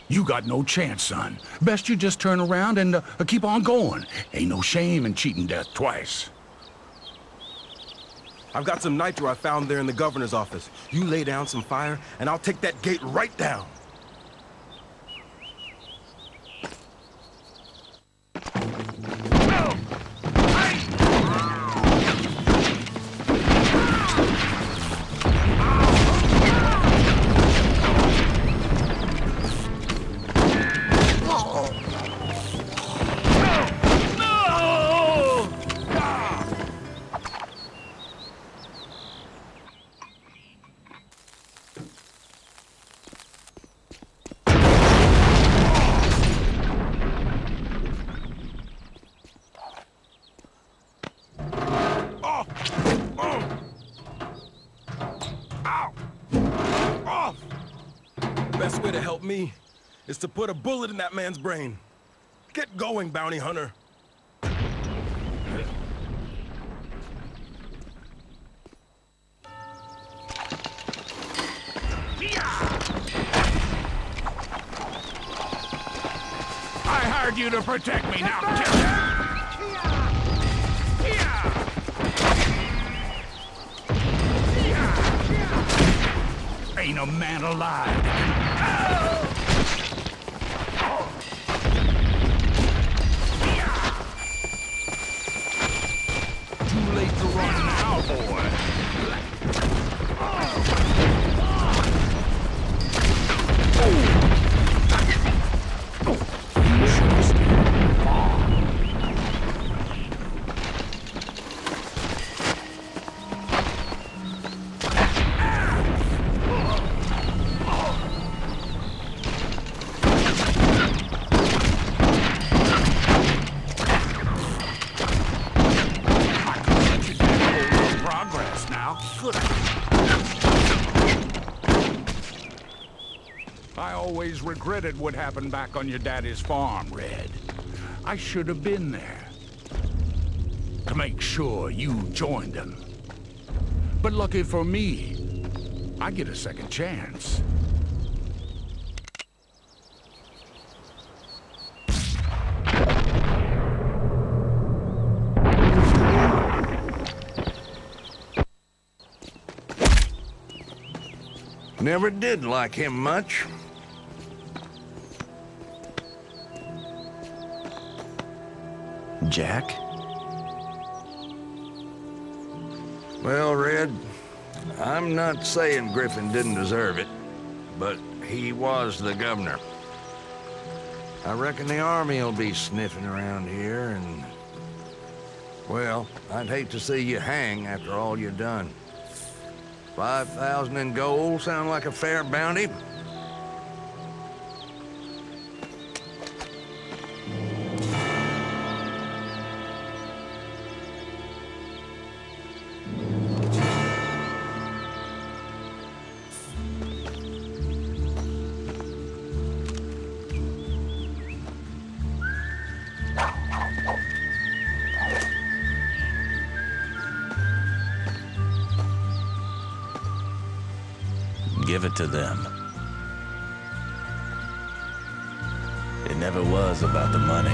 You got no chance, son. Best you just turn around and keep on going. Ain't no shame in cheating death twice. I've got some nitro I found there in the governor's office. You lay down some fire, and I'll take that gate right down. Best way to help me is to put a bullet in that man's brain. Get going, bounty hunter. I hired you to protect me, now kill me! Ain't a man alive. Too late to run now, boy. You should have stayed far. I always regretted what happened back on your daddy's farm, Red. I should have been there to make sure you joined them. But lucky for me, I get a second chance. Never did like him much. Jack? Well, Red, I'm not saying Griffon didn't deserve it, but he was the governor. I reckon the army will be sniffing around here and... well, I'd hate to see you hang after all you've done. 5,000 in gold sound like a fair bounty? Give it to them. It never was about the money.